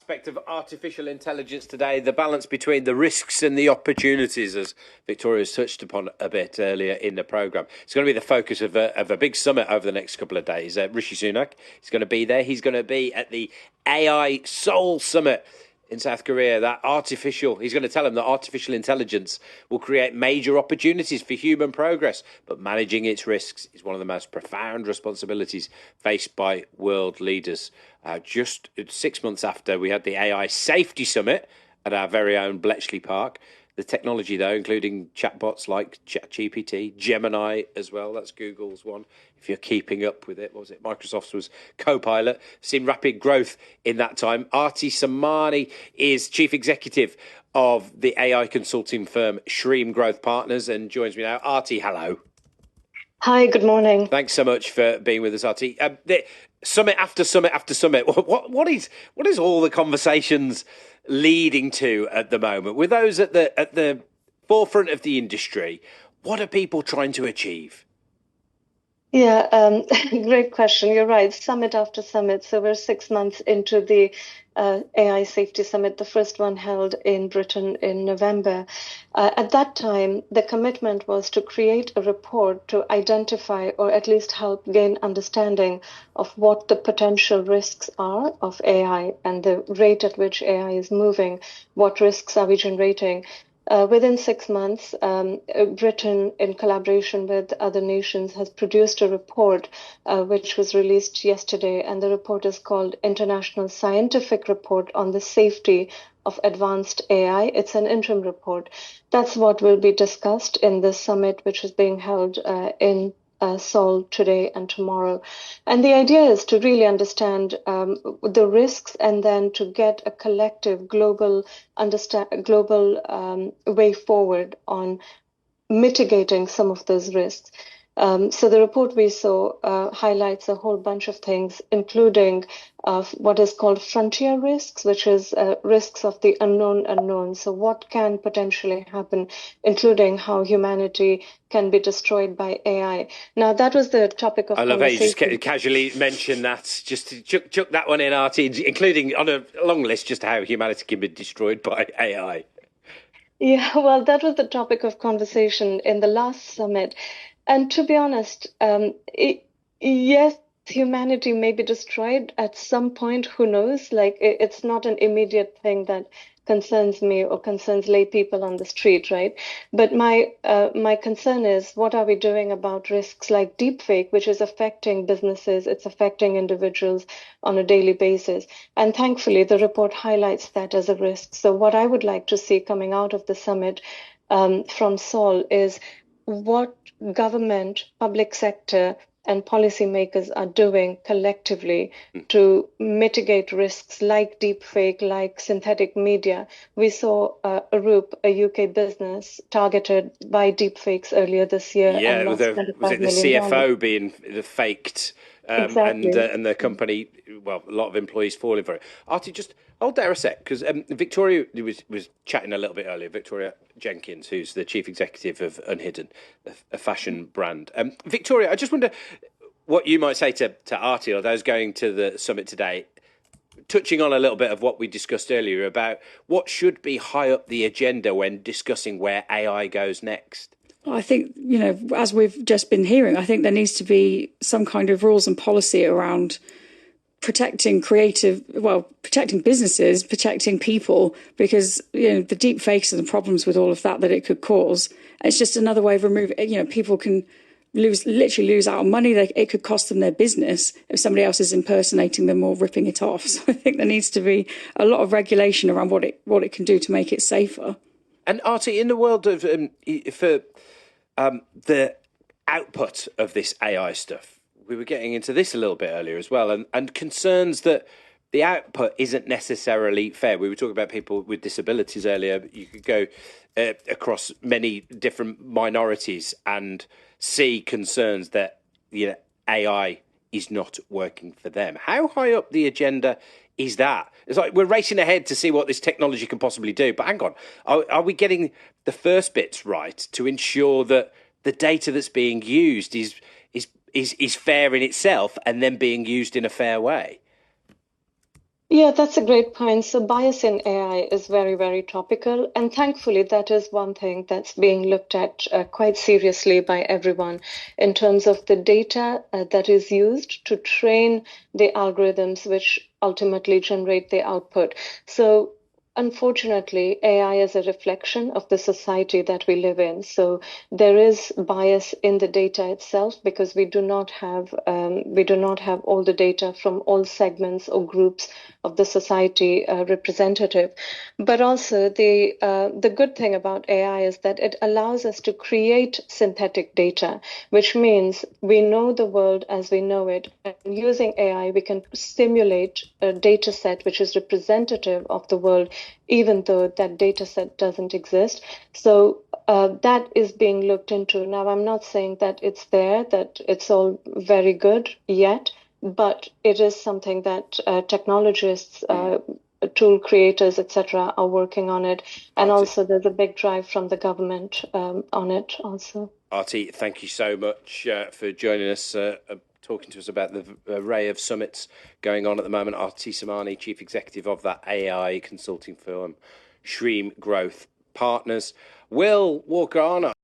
Aspect of artificial intelligence today, the balance between the risks and the opportunities, as Victoria's touched upon a bit earlier in the programme. It's going to be the focus of a big summit over the next couple of days. Rishi Sunak is going to be there. He's going to be at the AI Seoul summit in South Korea. He's going to tell them that artificial intelligence will create major opportunities for human progress, but managing its risks is one of the most profound responsibilities faced by world leaders. Just 6 months after we had the AI Safety Summit at our very own Bletchley Park. The technology, though, including chatbots like ChatGPT, Gemini as well, that's Google's one, if you're keeping up with it. What was it? Microsoft's was Copilot. Seen rapid growth in that time. Arti Samani is Chief Executive of the AI consulting firm Shreem Growth Partners and joins me now. Arti, hello. Hi, good morning. Thanks so much for being with us, Arti. Summit after summit after summit. What is all the conversations leading to at the moment with those at the forefront of the industry? What are people trying to achieve? Yeah, great question. You're right. Summit after summit. So we're 6 months into the AI Safety Summit, the first one held in Britain in November. At that time, the commitment was to create a report to identify or at least help gain understanding of what the potential risks are of AI and the rate at which AI is moving. What risks are we generating? Within 6 months, Britain, in collaboration with other nations, has produced a report which was released yesterday, and the report is called International Scientific Report on the Safety of Advanced AI. It's an interim report. That's what will be discussed in this summit, which is being held in Seoul today and tomorrow. And the idea is to really understand the risks and then to get a collective global way forward on mitigating some of those risks. So the report we saw highlights a whole bunch of things, including what is called frontier risks, which is risks of the unknown. So what can potentially happen, including how humanity can be destroyed by AI. Now, that was the topic of conversation. I love how you just casually mention that, just to chuck that one in, Arti, including on a long list, just how humanity can be destroyed by AI. Yeah, well, that was the topic of conversation in the last summit. And to be honest, yes, humanity may be destroyed at some point, who knows? Like, it's not an immediate thing that concerns me or concerns lay people on the street, right? But my concern is, what are we doing about risks like deepfake, which is affecting businesses, it's affecting individuals on a daily basis. And thankfully, the report highlights that as a risk. So what I would like to see coming out of the summit from Seoul is what government, public sector, and policymakers are doing collectively to mitigate risks like deepfake, like synthetic media. We saw Arup, a UK business, targeted by deepfakes earlier this year. Yeah, and was it the CFO being faked? Exactly. And the company, well, a lot of employees falling for it. Artie, just hold there a sec, because Victoria was chatting a little bit earlier. Victoria Jenkins, who's the chief executive of Unhidden, a fashion brand. Victoria, I just wonder what you might say to Artie or those going to the summit today, touching on a little bit of what we discussed earlier about what should be high up the agenda when discussing where AI goes next. I think, as we've just been hearing, I think there needs to be some kind of rules and policy around protecting businesses, protecting people, because, the deep fakes and the problems with all of that it could cause. It's just another way of removing, people can literally lose out on money. It could cost them their business if somebody else is impersonating them or ripping it off. So I think there needs to be a lot of regulation around what it can do to make it safer. And Artie, in the world of the output of this AI stuff, we were getting into this a little bit earlier as well, and concerns that the output isn't necessarily fair. We were talking about people with disabilities earlier. But you could go across many different minorities and see concerns that AI is not working for them. How high up the agenda is that? It's like we're racing ahead to see what this technology can possibly do. But hang on, are we getting the first bits right to ensure that the data that's being used is fair in itself and then being used in a fair way? Yeah, that's a great point. So bias in AI is very, very topical. And thankfully, that is one thing that's being looked at quite seriously by everyone in terms of the data that is used to train the algorithms which ultimately generate the output. So unfortunately, AI is a reflection of the society that we live in. So there is bias in the data itself because we do not have all the data from all segments or groups of the society representative. But also the good thing about AI is that it allows us to create synthetic data, which means we know the world as we know it. And using AI, we can simulate a data set which is representative of the world, even though that data set doesn't exist. So that is being looked into. Now, I'm not saying that it's there, that it's all very good yet, but it is something that technologists, tool creators, etc., are working on it. And also, there's a big drive from the government on it also. Arti, thank you so much for joining us, talking to us about the array of summits going on at the moment. Arti Samani, Chief Executive of that AI consulting firm, Shreem Growth Partners. We'll walk on.